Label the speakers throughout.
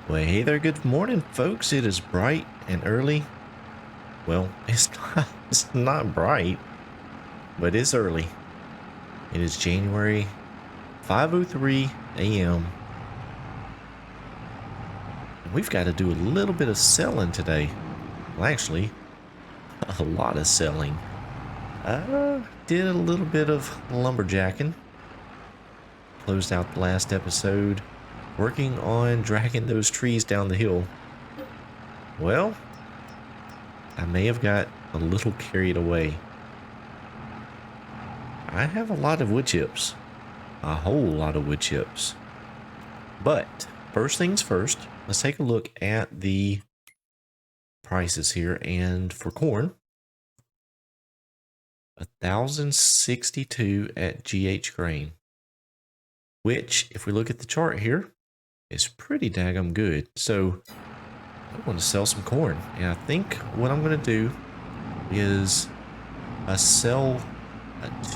Speaker 1: Well, hey there, good morning, folks. It is bright and early. Well, it's not bright, but it's early. It is January 5:03 a.m. We've got to do a little bit of selling today. Well, actually, a lot of selling. Did a little bit of lumberjacking. Closed out the last episode, working on dragging those trees down the hill. Well, I may have got a little carried away. I have a lot of wood chips. A whole lot of wood chips. But first things first, let's take a look at the prices here. And for corn, 1,062 at GH Grain, which, if we look at the chart here, is pretty daggum good. So I want to sell some corn, and I think what I'm going to do is sell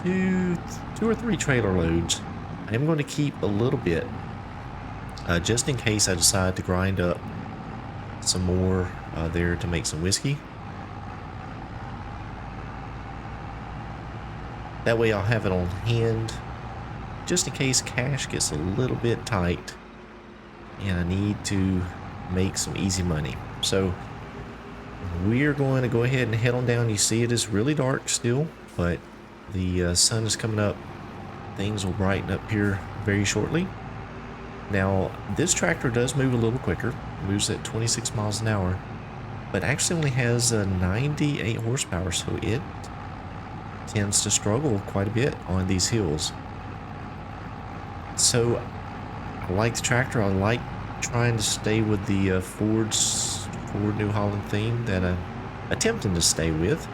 Speaker 1: two or three trailer loads. I am going to keep a little bit just in case I decide to grind up some more there to make some whiskey. That way I'll have it on hand just in case cash gets a little bit tight and I need to make some easy money. So we're going to go ahead and head on down. You see it is really dark still, but the sun is coming up. Things will brighten up here very shortly. Now this tractor does move a little quicker. It moves at 26 miles an hour, but actually only has 98 horsepower, so it tends to struggle quite a bit on these hills. So I like the tractor. I like trying to stay with the Ford New Holland theme that I'm attempting to stay with,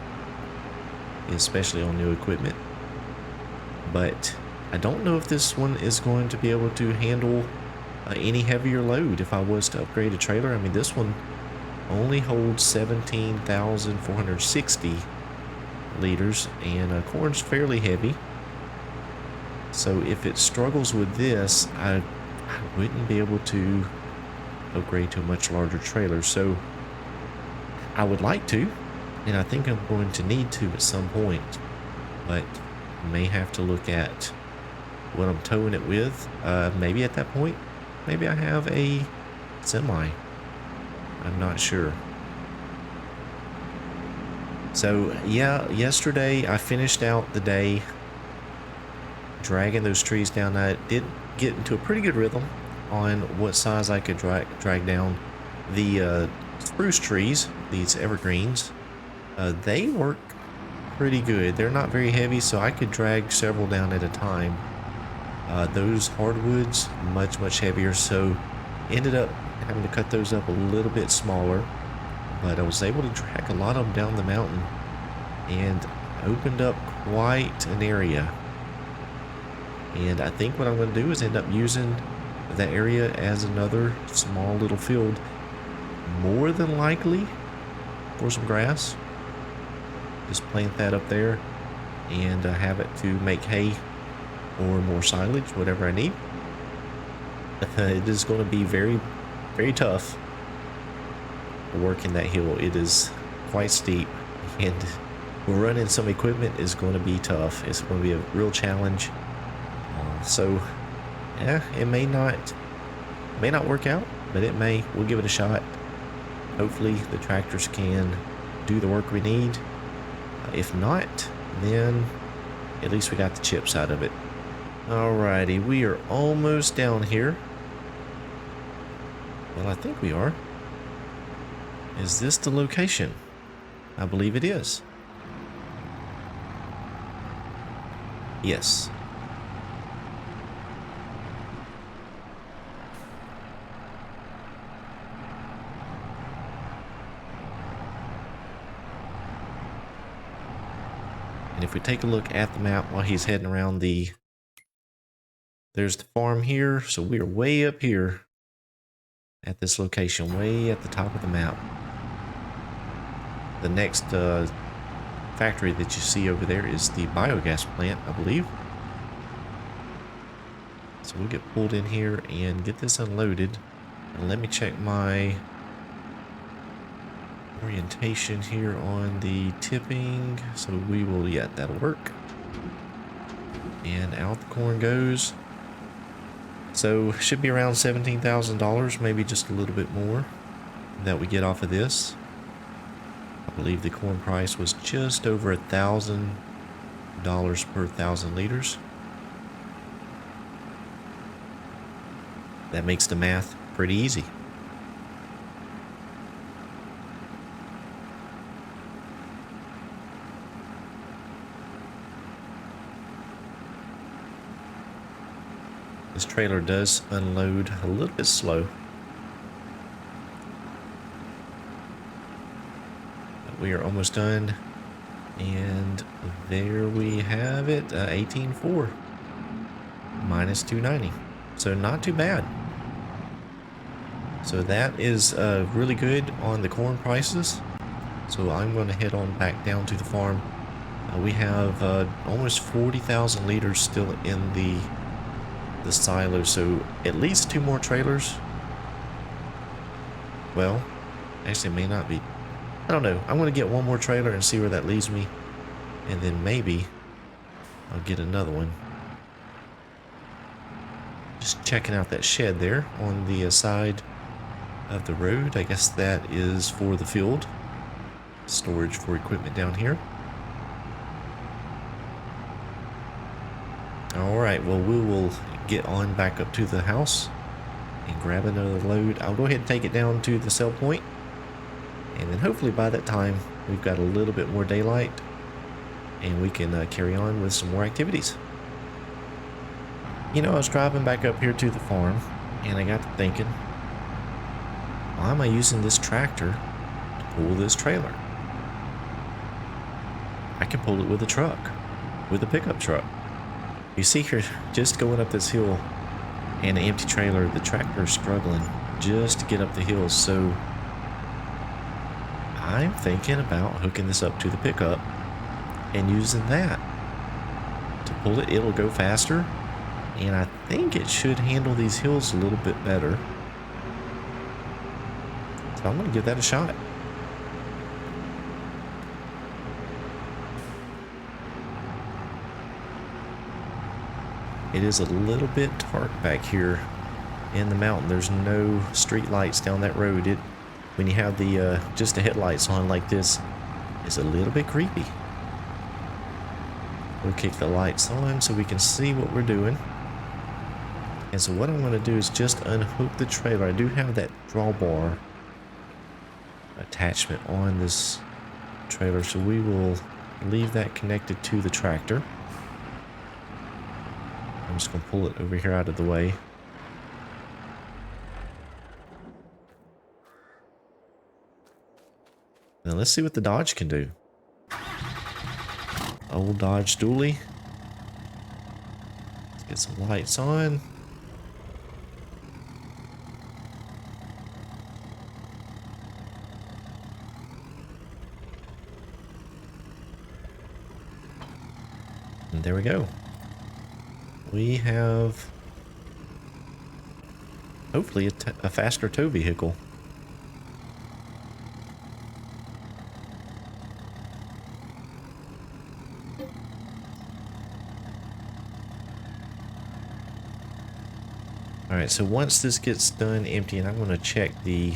Speaker 1: especially on new equipment. But I don't know if this one is going to be able to handle any heavier load if I was to upgrade a trailer. I mean, this one only holds 17,460 liters, and corn's fairly heavy. So if it struggles with this, I wouldn't be able to upgrade to a much larger trailer. So I would like to, and I think I'm going to need to at some point, but I may have to look at what I'm towing it with. Maybe at that point, maybe I have a semi. I'm not sure. So yeah, yesterday I finished out the day dragging those trees down. I did get into a pretty good rhythm on what size I could drag down. The spruce trees, these evergreens, they work pretty good. They're not very heavy, so I could drag several down at a time. Those hardwoods, much heavier, so ended up having to cut those up a little bit smaller, but I was able to drag a lot of them down the mountain and opened up quite an area. And I think what I'm going to do is end up using that area as another small little field, more than likely for some grass. Just plant that up there and have it to make hay or more silage, whatever I need. It is going to be very tough working that hill. It is quite steep, and running some equipment is going to be tough. It's going to be a real challenge. So yeah, it may not work out, but it may. We'll give it a shot. Hopefully the tractors can do the work we need. If not, then at least we got the chips out of it. Alrighty, we are almost down here. Well, I think we are. Is this the location? I believe it is. Yes. And if we take a look at the map while he's heading around there's the farm here. So we are way up here at this location, way at the top of the map. The next factory that you see over there is the biogas plant, I believe. So we'll get pulled in here and get this unloaded. Let me check my orientation here on the tipping. So we will, yeah, that'll work. And out the corn goes. So should be around $17,000, maybe just a little bit more that we get off of this. I believe the corn price was just over $1,000 per 1,000 liters. That makes the math pretty easy. This trailer does unload a little bit slow. But we are almost done. And there we have it, 18.4 minus 290. So not too bad. So that is really good on the corn prices. So I'm going to head on back down to the farm. We have almost 40,000 liters still in the silo, so at least 2 more trailers. Well, actually it may not be. I don't know. I'm going to get 1 more trailer and see where that leaves me, and then maybe I'll get another one. Just checking out that shed there on the side of the road. I guess that is for the field storage for equipment down here. Alright, well, we will get on back up to the house and grab another load. I'll go ahead and take it down to the sell point, and then hopefully by that time we've got a little bit more daylight and we can carry on with some more activities. You know, I was driving back up here to the farm and I got to thinking, why am I using this tractor to pull this trailer? I can pull it with a truck, with a pickup truck. You see here, just going up this hill and an empty trailer, the tractor is struggling just to get up the hill. So I'm thinking about hooking this up to the pickup and using that to pull it. It'll go faster, and I think it should handle these hills a little bit better. So I'm going to give that a shot. It is a little bit dark back here in the mountain. There's no street lights down that road. When you have the just the headlights on like this, it's a little bit creepy. We'll kick the lights on so we can see what we're doing. And so what I'm going to do is just unhook the trailer. I do have that drawbar attachment on this trailer, so we will leave that connected to the tractor. I'm just going to pull it over here out of the way. Now let's see what the Dodge can do. Old Dodge dually. Let's get some lights on. And there we go. We have hopefully a faster tow vehicle. Alright, so once this gets done emptying, I'm going to check the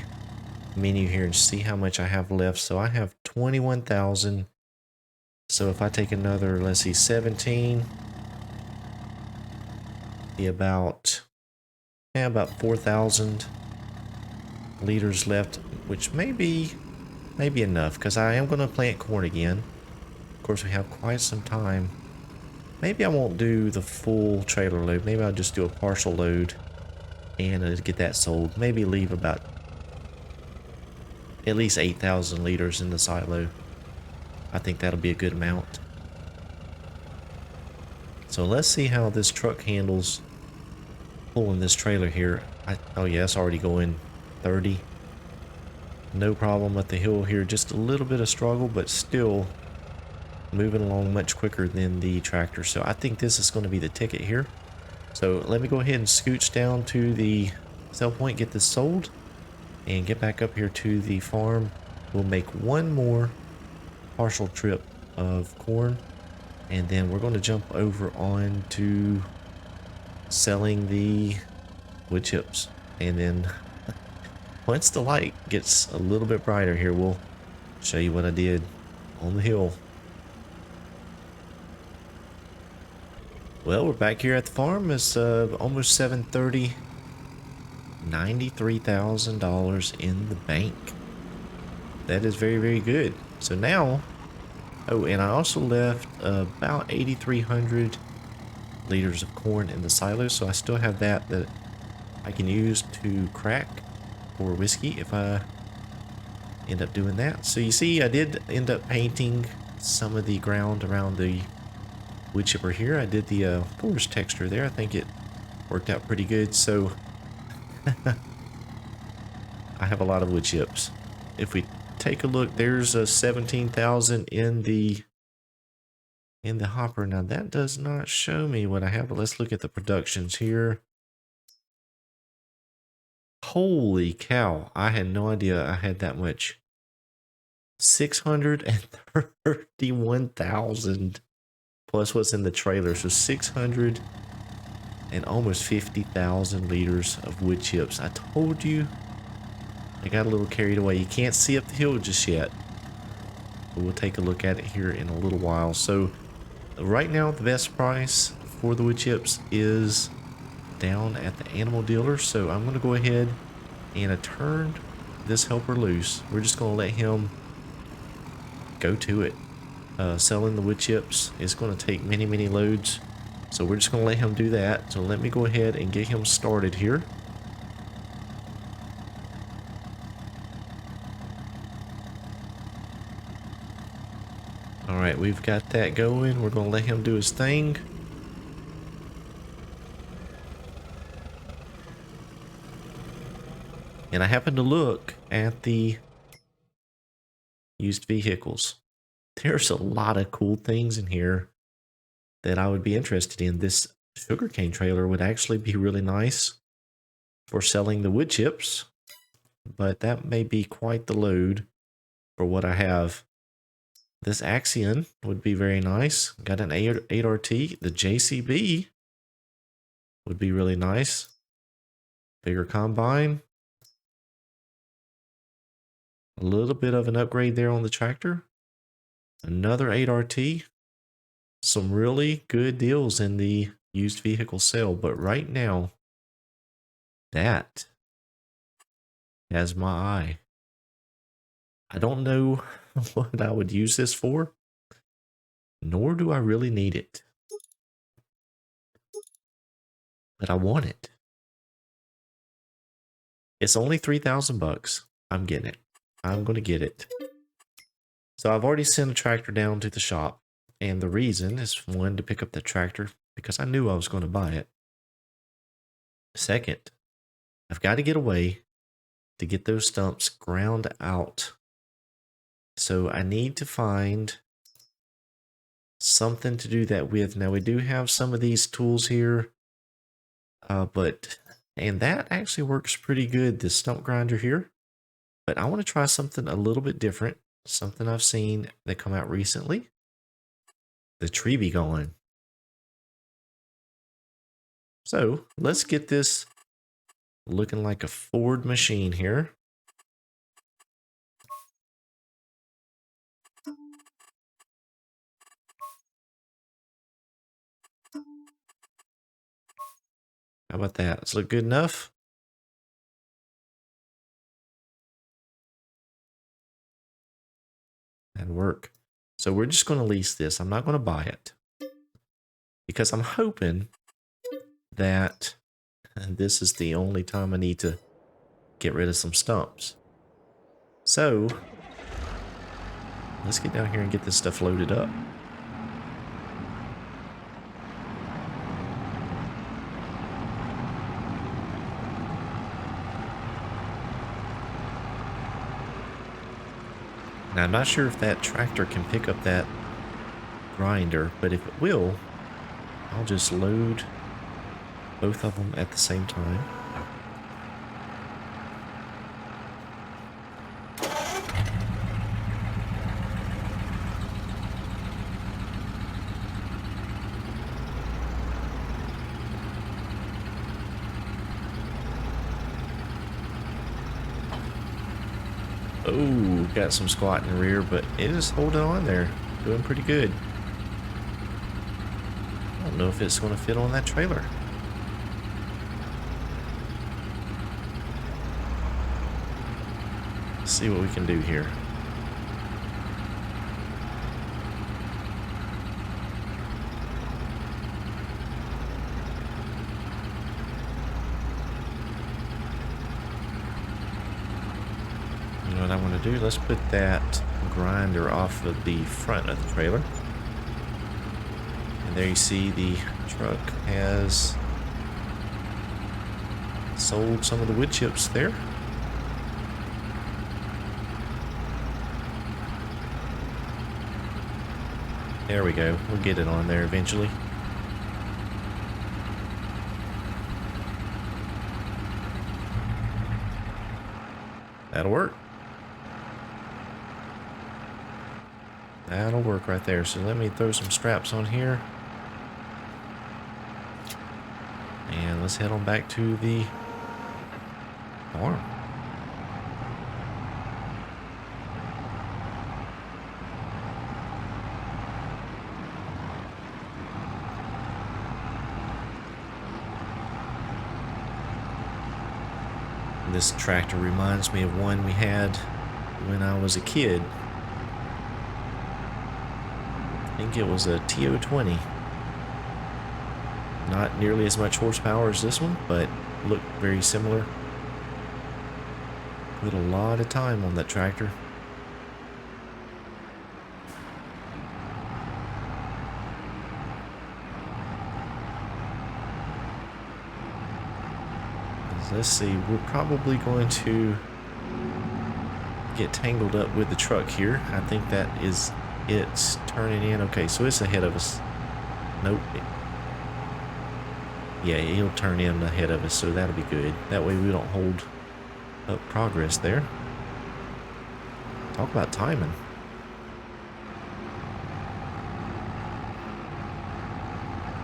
Speaker 1: menu here and see how much I have left. So I have 21,000. So if I take another, let's see, 17, about 4,000 liters left, which may be enough, because I am going to plant corn again. Of course, we have quite some time. Maybe I won't do the full trailer load. Maybe I'll just do a partial load and get that sold. Maybe leave about at least 8,000 liters in the silo. I think that'll be a good amount. So let's see how this truck handles pulling this trailer here. Oh yeah, it's already going 30. No problem up the hill here. Just a little bit of struggle, but still moving along much quicker than the tractor. So I think this is going to be the ticket here. So let me go ahead and scooch down to the sell point, get this sold, and get back up here to the farm. We'll make one more partial trip of corn, and then we're going to jump over on to selling the wood chips. And then once the light gets a little bit brighter here, we'll show you what I did on the hill. Well, we're back here at the farm. It's almost 7:30. $93,000 in the bank. That is very, very good. So now, oh, and I also left about 8,300 liters of corn in the silo. So I still have that I can use to crack for whiskey if I end up doing that. So you see, I did end up painting some of the ground around the wood chipper here. I did the forest texture there. I think it worked out pretty good. So I have a lot of wood chips. If we take a look, there's a 17,000 in the hopper. Now that does not show me what I have, but let's look at the productions here. Holy cow, I had no idea I had that much. 631,000 plus what's in the trailer, so 600 and almost 50,000 liters of wood chips. I told you I got a little carried away. You can't see up the hill just yet, but we'll take a look at it here in a little while. So right now the best price for the wood chips is down at the animal dealer. So I'm going to go ahead and I turned this helper loose. We're just going to let him go to it. Selling the wood chips is going to take many, many loads. So we're just going to let him do that. So let me go ahead and get him started here. Alright, we've got that going. We're going to let him do his thing. And I happened to look at the used vehicles. There's a lot of cool things in here that I would be interested in. This sugarcane trailer would actually be really nice for selling the wood chips, but that may be quite the load for what I have. This Axion would be very nice. Got an 8RT. The JCB would be really nice. Bigger combine. A little bit of an upgrade there on the tractor. Another 8RT. Some really good deals in the used vehicle sale, but right now, that has my eye. I don't know what I would use this for, nor do I really need it. But I want it. It's only 3,000 bucks. I'm getting it. I'm going to get it. So I've already sent a tractor down to the shop. And the reason is, one, to pick up the tractor because I knew I was going to buy it. Second, I've got to get away to get those stumps ground out. So I need to find something to do that with. Now we do have some of these tools here, and that actually works pretty good, this stump grinder here. But I want to try something a little bit different, something I've seen that come out recently. The tree be going. So let's get this looking like a Ford machine here. How about that? Does it look good enough? That'd work. So we're just going to lease this. I'm not going to buy it because I'm hoping that this is the only time I need to get rid of some stumps. So let's get down here and get this stuff loaded up. Now, I'm not sure if that tractor can pick up that grinder, but if it will, I'll just load both of them at the same time. Oh, got some squat in the rear, but it is holding on there. Doing pretty good. I don't know if it's going to fit on that trailer. Let's see what we can do here. You know what I want to do? Let's put that grinder off of the front of the trailer. And there you see the truck has sold some of the wood chips there. There we go. We'll get it on there eventually. That'll work. That'll work right there. So let me throw some straps on here. And let's head on back to the farm. This tractor reminds me of one we had when I was a kid. I think it was a TO20. Not nearly as much horsepower as this one, but looked very similar. Put a lot of time on that tractor. Let's see, we're probably going to get tangled up with the truck here. I think that is it's turning in. Okay, so it's ahead of us. Nope. Yeah, he'll turn in ahead of us, so that'll be good. That way we don't hold up progress there. Talk about timing.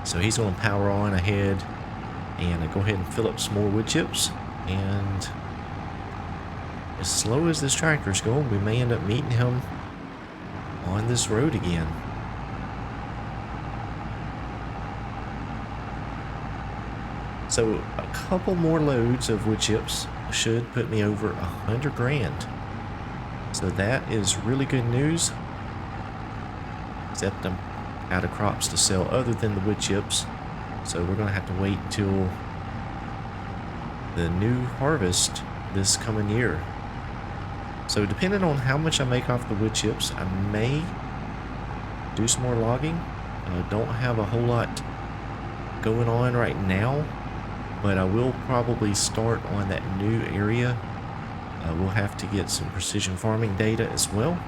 Speaker 1: So he's going to power on ahead. And I go ahead and fill up some more wood chips. And as slow as this tractor's going, we may end up meeting him on this road again. So a couple more loads of wood chips should put me over 100 grand. So that is really good news. Except I'm out of crops to sell other than the wood chips. So we're going to have to wait until the new harvest this coming year. So depending on how much I make off the wood chips, I may do some more logging. I don't have a whole lot going on right now, but I will probably start on that new area. We'll have to get some precision farming data as well.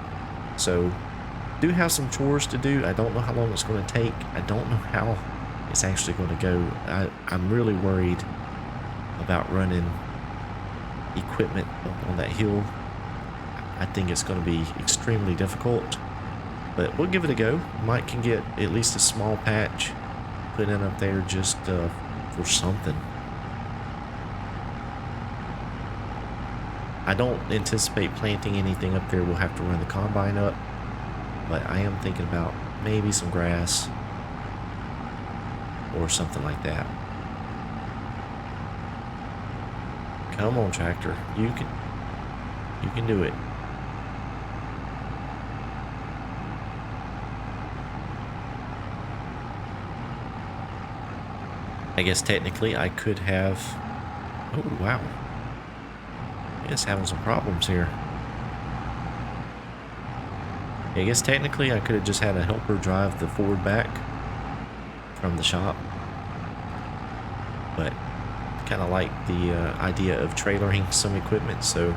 Speaker 1: So do have some chores to do. I don't know how long it's going to take. I don't know how it's actually going to go. I'm really worried about running equipment on that hill. I think it's going to be extremely difficult, but we'll give it a go. Might can get at least a small patch put in up there just for something. I don't anticipate planting anything up there. We'll have to run the combine up, but I am thinking about maybe some grass or something like that. Come on, tractor. You can do it. I guess technically I could have... Oh, wow. It's having some problems here. I guess technically I could have just had a helper drive the Ford back from the shop, but kind of like the idea of trailering some equipment. So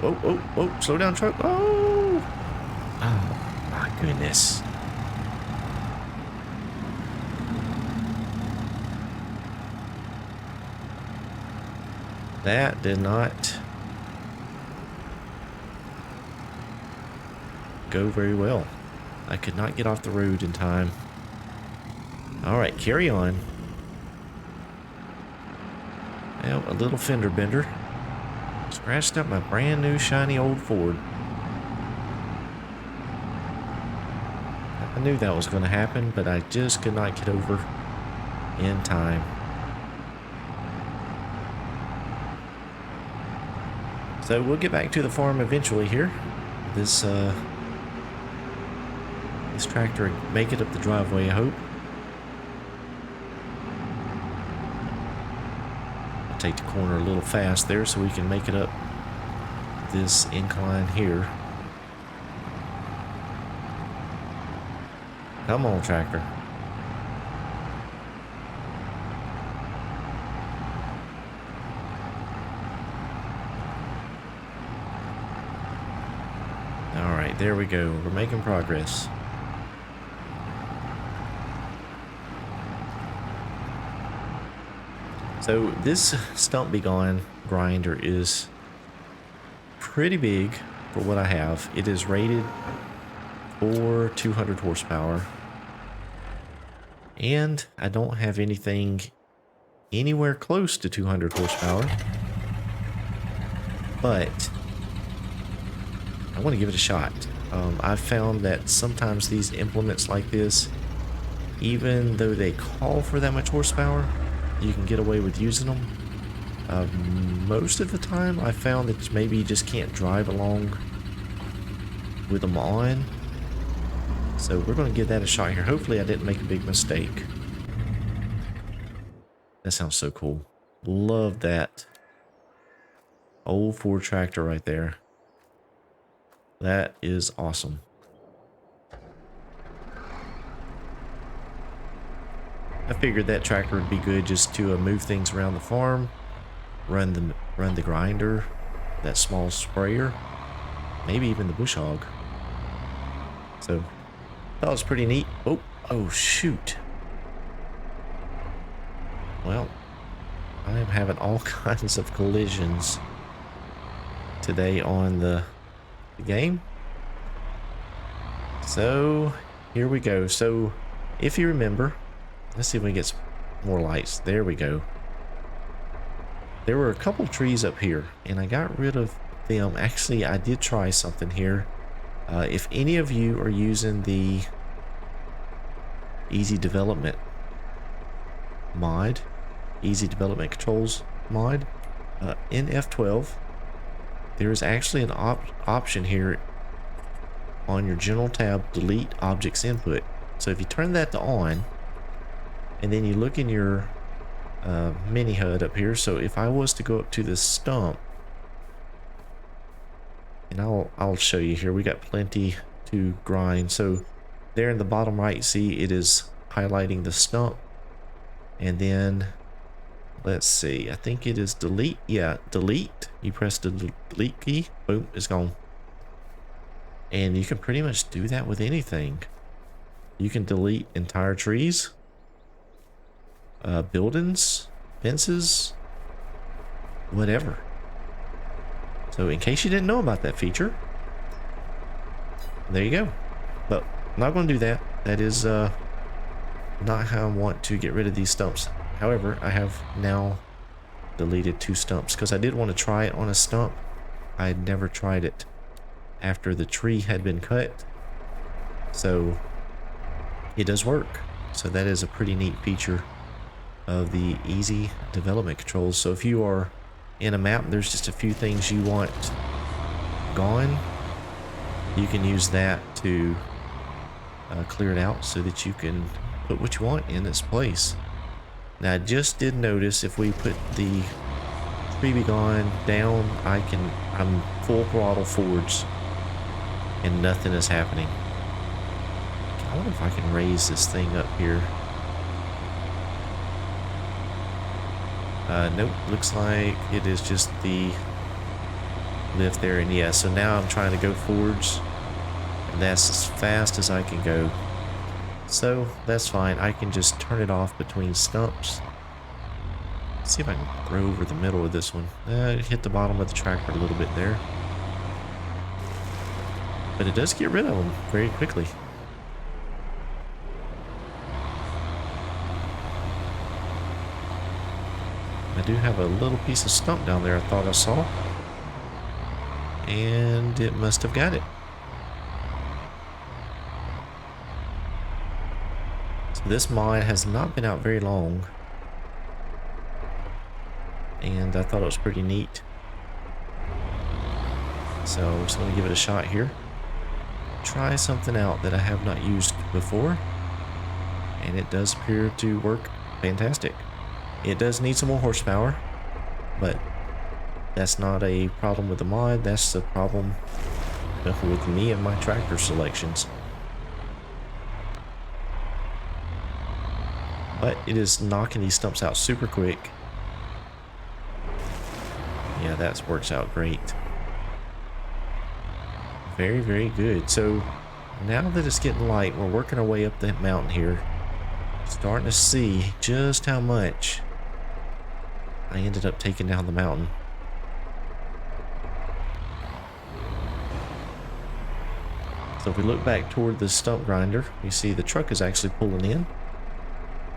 Speaker 1: whoa, slow down, truck. Oh my goodness. That did not go very well. I could not get off the road in time. Alright, carry on. Well, a little fender bender. Scratched up my brand new shiny old Ford. I knew that was going to happen, but I just could not get over in time. So we'll get back to the farm eventually here. This tractor make it up the driveway, I hope. I'll take the corner a little fast there so we can make it up this incline here. Come on, tractor. Alright, there we go. We're making progress. So this stump be gone grinder is pretty big for what I have. It is rated for 200 horsepower. And I don't have anything anywhere close to 200 horsepower. But I want to give it a shot. I've found that sometimes these implements like this, even though they call for that much horsepower, you can get away with using them. Most of the time I found that maybe you just can't drive along with them on. So we're going to give that a shot here. Hopefully I didn't make a big mistake. That sounds so cool. Love that old Ford tractor right there. That is awesome. I figured that tractor would be good just to move things around the farm, run the grinder, that small sprayer, maybe even the bush hog. So that was pretty neat. Oh shoot. Well, I am having all kinds of collisions today on the game. So here we go. So if you remember, let's see if we can get some more lights. There we go. There were a couple trees up here and I got rid of them. Actually, I did try something here. If any of you are using the Easy Development mod, Easy Development Controls mod, in F12, there is actually an option here on your General tab, Delete Objects Input. So if you turn that to on, and then you look in your mini HUD up here. So if I was to go up to this stump, and I'll show you here, we got plenty to grind. So there in the bottom right, see it is highlighting the stump, and then let's see, I think it is delete. Yeah, delete. You press the delete key, boom, it's gone. And you can pretty much do that with anything. You can delete entire trees, buildings, fences, whatever. So in case you didn't know about that feature, there you go. But I'm not going to do that. That is not how I want to get rid of these stumps. However, I have now deleted 2 stumps because I did want to try it on a stump. I had never tried it after the tree had been cut. So it does work. So that is a pretty neat feature of the Easy Development Controls. So if you are in a map, there's just a few things you want gone, you can use that to clear it out so that you can put what you want in its place. Now I just did notice if we put the tree be gone down, I'm full throttle forwards and nothing is happening. I wonder if I can raise this thing up here. Nope, looks like it is just the lift there, and yeah, so now I'm trying to go forwards and that's as fast as I can go. So that's fine. I can just turn it off between stumps. Let's see if I can throw over the middle of this one. It hit the bottom of the tractor a little bit there, but it does get rid of them very quickly. I do have a little piece of stump down there I thought I saw. and it must have got it. So this mod has not been out very long, and I thought it was pretty neat. So I'm just going to give it a shot here. Try something out that I have not used before, and it does appear to work fantastic. It does need some more horsepower, but that's not a problem with the mod. That's the problem with me and my tractor selections. But it is knocking these stumps out super quick. Yeah, that works out great. Very, very good. So now that it's getting light, we're working our way up the mountain here. Starting to see just how much I ended up taking down the mountain. So if we look back toward the stump grinder, you see the truck is actually pulling in.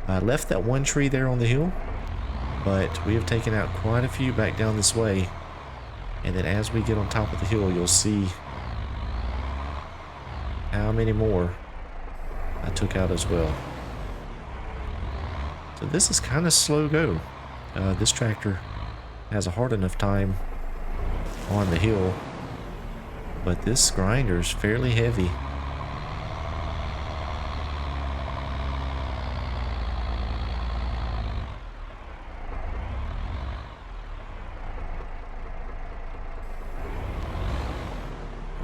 Speaker 1: I left that one tree there on the hill, but we have taken out quite a few back down this way. And then as we get on top of the hill, you'll see how many more I took out as well. So this is kind of slow go. This tractor has a hard enough time on the hill, but this grinder is fairly heavy.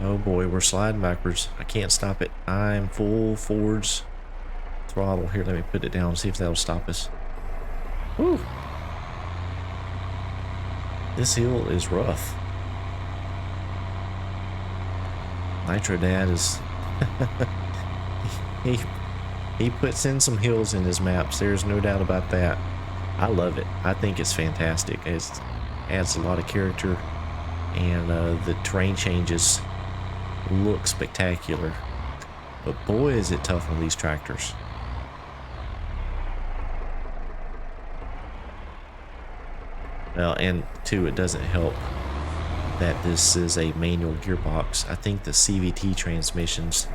Speaker 1: Oh boy, we're sliding backwards. I can't stop it. I'm full forwards throttle. Here, let me put it down and see if that'll stop us. Woo! This hill is rough. Nitro Dad is... he puts in some hills in his maps. There's no doubt about that. I love it. I think it's fantastic. It adds a lot of character, and the terrain changes look spectacular. But boy, is it tough on these tractors. Well, and two, it doesn't help that this is a manual gearbox. I think the CVT transmissions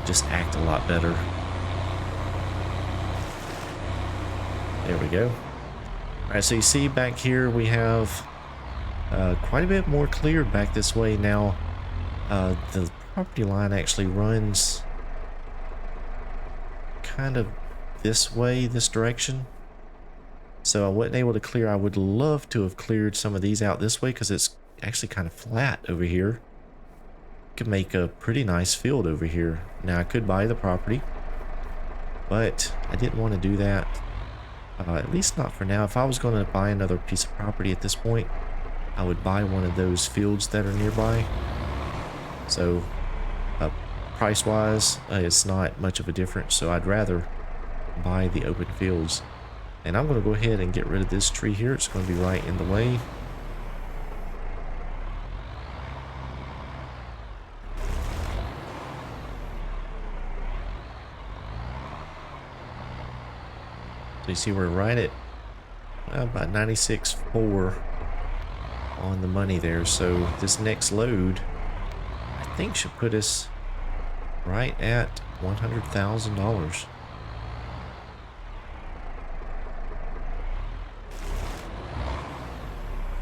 Speaker 1: just act a lot better. There we go. Alright, so you see back here we have quite a bit more cleared back this way now. The property line actually runs kind of this way, this direction. So I wasn't able to clear. I would love to have cleared some of these out this way because it's actually kind of flat over here. Could make a pretty nice field over here. Now I could buy the property, but I didn't want to do that. At least not for now. If I was going to buy another piece of property at this point, I would buy one of those fields that are nearby. So price-wise, it's not much of a difference. So I'd rather buy the open fields. And I'm going to go ahead and get rid of this tree here. It's going to be right in the way. So you see we're right at about 96.4 on the money there. So this next load, I think, should put us right at $100,000.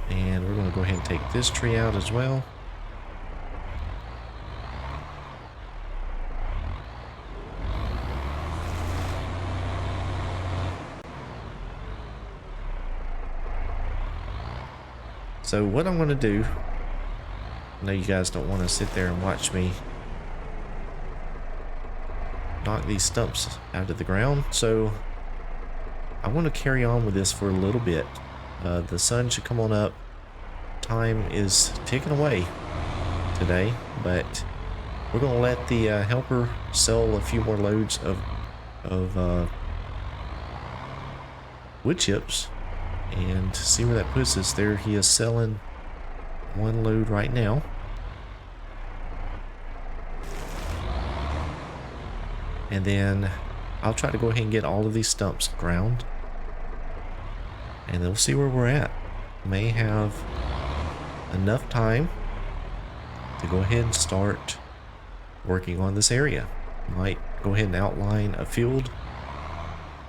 Speaker 1: And we're going to go ahead and take this tree out as well. So what I'm going to do, I know you guys don't want to sit there and watch me knock these stumps out of the ground, so I want to carry on with this for a little bit. The sun should come on up. Time is ticking away today, but we're going to let the helper sell a few more loads of wood chips and see where that puts us. There he is selling one load right now. And then I'll try to go ahead and get all of these stumps ground, and then we'll see where we're at. May have enough time to go ahead and start working on this area. Might go ahead and outline a field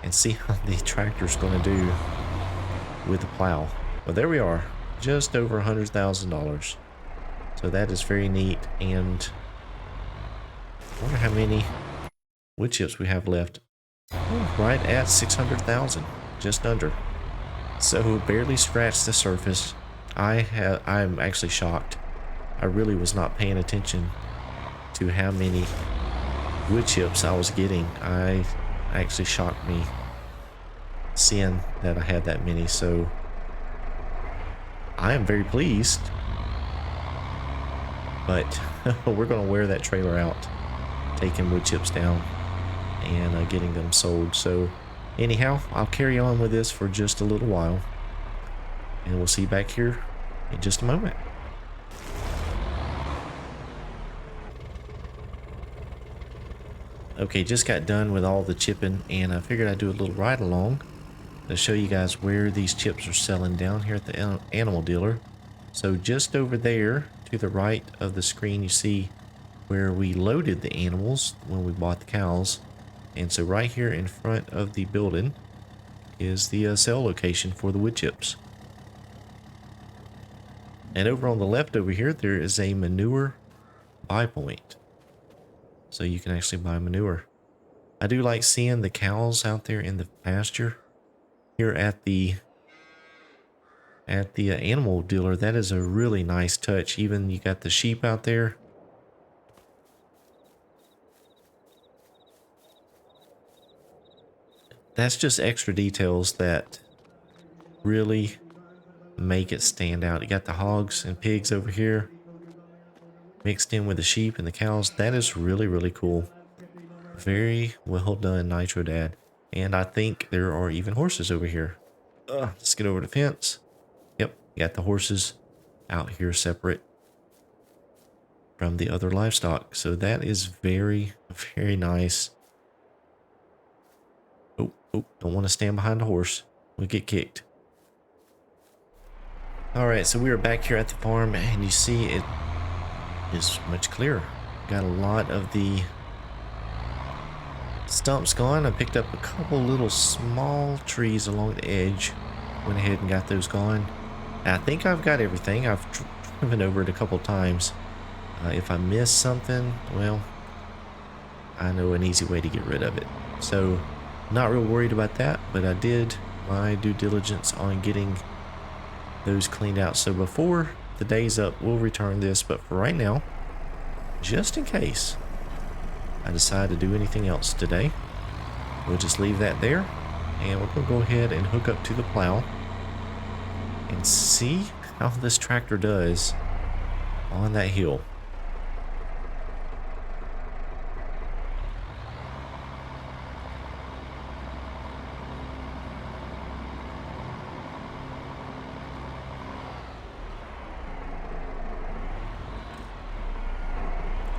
Speaker 1: and see how the tractor's going to do with the plow. Well, there we are, just over $100,000. So that is very neat. And I wonder how many wood chips we have left. Oh, right at 600,000, just under. So barely scratched the surface. I'm actually shocked. I really was not paying attention to how many wood chips I was getting. I actually shocked me seeing that I had that many. So I am very pleased. But we're going to wear that trailer out, taking wood chips down and getting them sold. So anyhow, I'll carry on with this for just a little while, and we'll see you back here in just a moment. Okay, just got done with all the chipping, and I figured I'd do a little ride along to show you guys where these chips are selling down here at the animal dealer. So just over there to the right of the screen, you see where we loaded the animals when we bought the cows. And so right here in front of the building is the sale location for the wood chips. And over on the left over here, there is a manure buy point. So you can actually buy manure. I do like seeing the cows out there in the pasture here at the animal dealer. That is a really nice touch. Even you got the sheep out there. That's just extra details that really make it stand out. You got the hogs and pigs over here mixed in with the sheep and the cows. That is really, really cool. Very well done, Nitro Dad. And I think there are even horses over here. Let's get over the fence. Yep, you got the horses out here separate from the other livestock. So that is very, very nice. Oh, don't want to stand behind a horse. We'll get kicked. Alright, so we are back here at the farm, and you see it is much clearer. Got a lot of the stumps gone. I picked up a couple little small trees along the edge. Went ahead and got those gone. I think I've got everything. I've driven over it a couple times. If I miss something, well, I know an easy way to get rid of it. So, not real worried about that, but I did my due diligence on getting those cleaned out. So before the day's up, we'll return this, but for right now, just in case I decide to do anything else today, we'll just leave that there, and we're going to go ahead and hook up to the plow and see how this tractor does on that hill.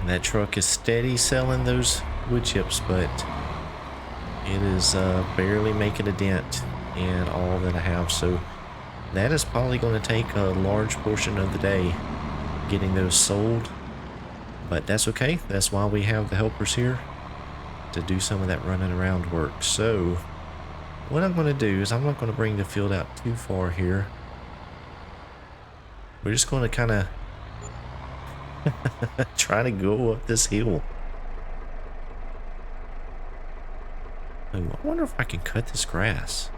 Speaker 1: That truck is steady selling those wood chips, but it is barely making a dent in all that I have. So that is probably going to take a large portion of the day getting those sold, but that's okay. That's why we have the helpers here to do some of that running around work. So what I'm going to do is I'm not going to bring the field out too far here. We're just going to kind of try to go up this hill. Oh, I wonder if I can cut this grass.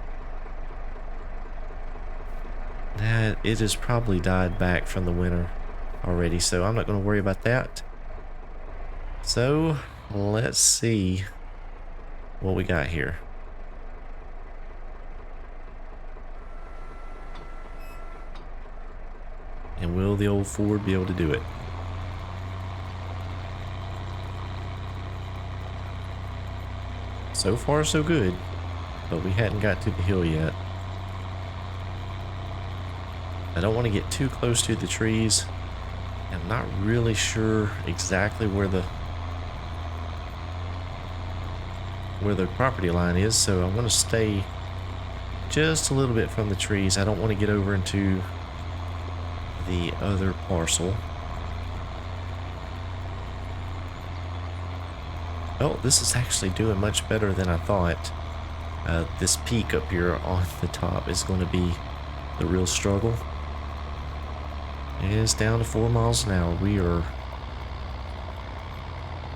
Speaker 1: That it has probably died back from the winter already, so I'm not going to worry about that. So let's see what we got here. And will the old Ford be able to do it? So far, so good, but we hadn't got to the hill yet. I don't want to get too close to the trees. I'm not really sure exactly where the property line is, so I want to stay just a little bit from the trees. I don't want to get over into the other parcel. Oh, this is actually doing much better than I thought. This peak up here on the top is going to be the real struggle. It is down to 4 miles an hour. We are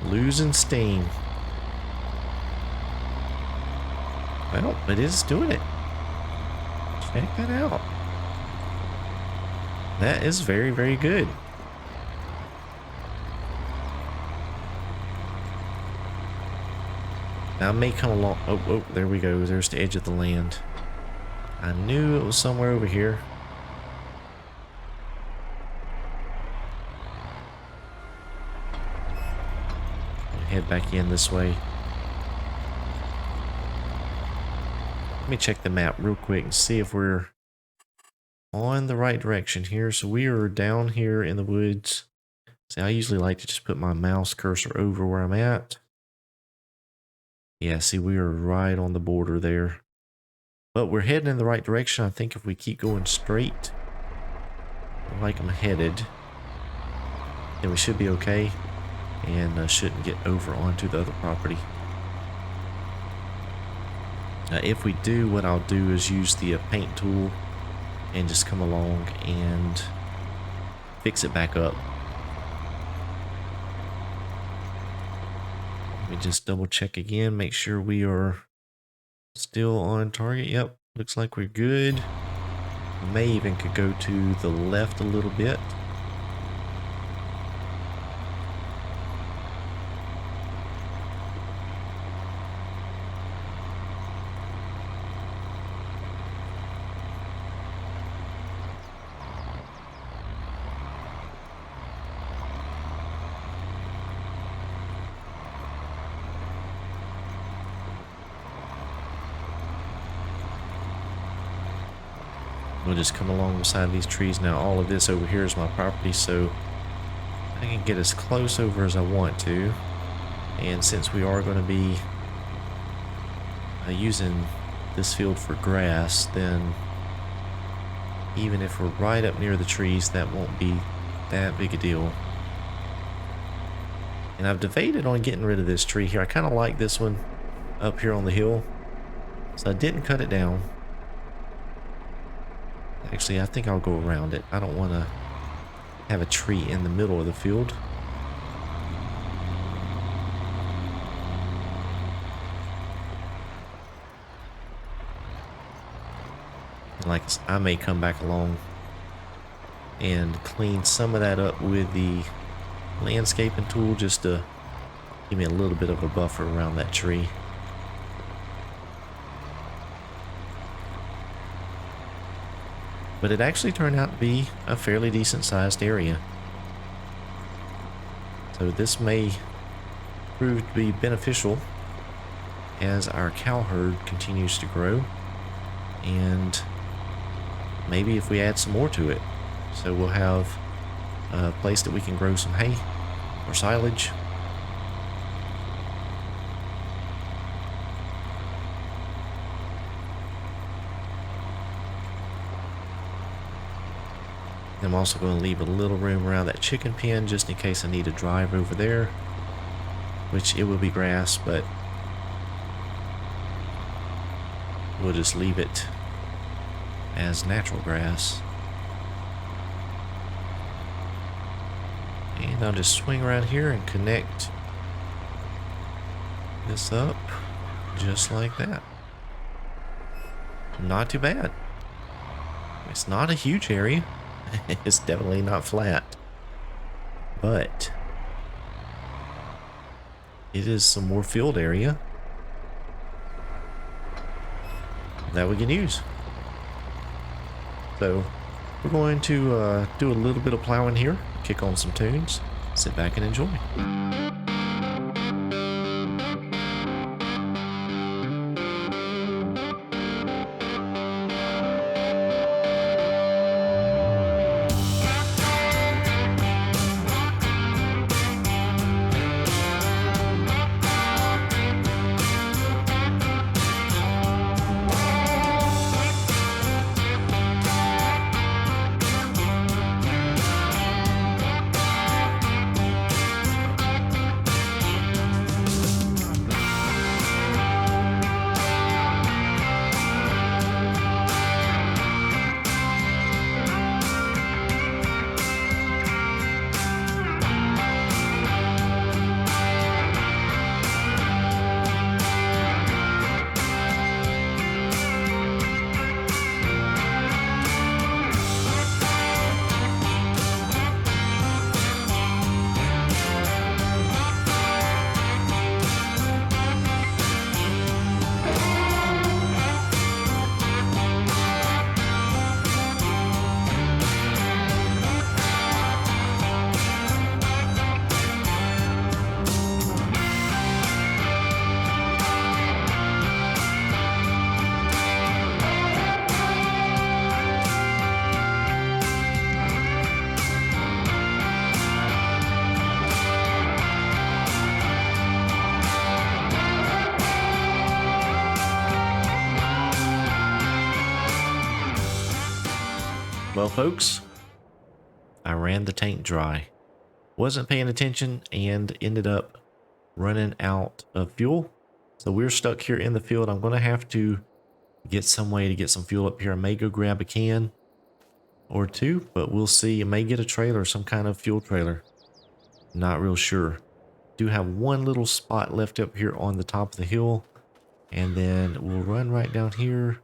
Speaker 1: losing steam. Well, it is doing it. Check that out. That is very, very good. Now I may come along. Oh, there we go. There's the edge of the land. I knew it was somewhere over here. I'll head back in this way. Let me check the map real quick and see if we're on the right direction here. So we are down here in the woods. See, I usually like to just put my mouse cursor over where I'm at. Yeah, see, we are right on the border there. But we're heading in the right direction. I think if we keep going straight, like I'm headed, then we should be okay. And shouldn't get over onto the other property. If we do, what I'll do is use the paint tool and just come along and fix it back up. Let me just double check again, make sure we are still on target. Yep, looks like we're good. May even could go to the left a little bit. We'll just come along beside these trees. Now all of this over here is my property, so I can get as close over as I want to. And since we are going to be using this field for grass, then even if we're right up near the trees, that won't be that big a deal. And I've debated on getting rid of this tree here. I kind of like this one up here on the hill, so I didn't cut it down. Actually, I think I'll go around it. I don't want to have a tree in the middle of the field. Like, I may come back along and clean some of that up with the landscaping tool just to give me a little bit of a buffer around that tree. But it actually turned out to be a fairly decent sized area. So this may prove to be beneficial as our cow herd continues to grow. And maybe if we add some more to it. So we'll have a place that we can grow some hay or silage. I'm also going to leave a little room around that chicken pen just in case I need to drive over there, which it will be grass, but we'll just leave it as natural grass. And I'll just swing around here and connect this up just like that. Not too bad. It's not a huge area. It's definitely not flat, but it is some more field area that we can use. So we're going to do a little bit of plowing here, kick on some tunes, sit back and enjoy. Well, folks, I ran the tank dry. Wasn't paying attention and ended up running out of fuel. So we're stuck here in the field. I'm going to have to get some way to get some fuel up here. I may go grab a can or two, but we'll see. I may get a trailer, some kind of fuel trailer. Not real sure. Do have one little spot left up here on the top of the hill. And then we'll run right down here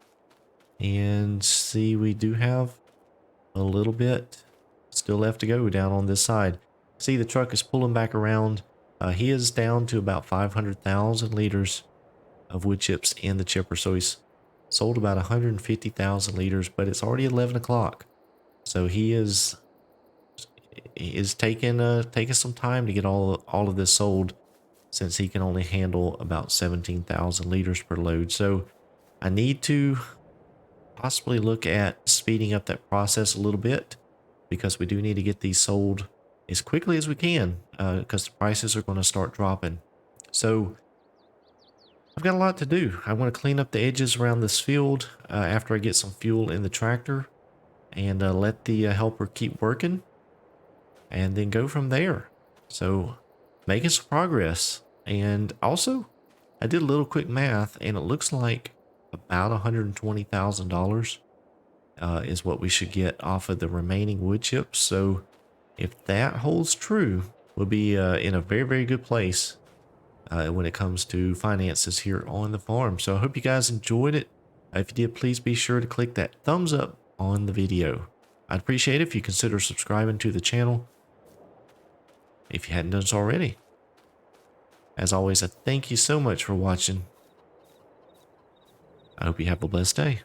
Speaker 1: and see. We do have a little bit still left to go down on this side. See, the truck is pulling back around. He is down to about 500,000 liters of wood chips in the chipper. So he's sold about 150,000 liters, but it's already 11 o'clock. So he is taking some time to get all of this sold, since he can only handle about 17,000 liters per load. So I need to possibly look at speeding up that process a little bit, because we do need to get these sold as quickly as we can, because the prices are going to start dropping. So I've got a lot to do. I want to clean up the edges around this field after I get some fuel in the tractor, and let the helper keep working, and then go from there. So making some progress. And also, I did a little quick math, and it looks like about $120,000 is what we should get off of the remaining wood chips. So if that holds true, we'll be in a very, very good place when it comes to finances here on the farm. So I hope you guys enjoyed it. If you did, please be sure to click that thumbs up on the video. I'd appreciate it if you consider subscribing to the channel if you hadn't done so already. As always, I thank you so much for watching. I hope you have a blessed day.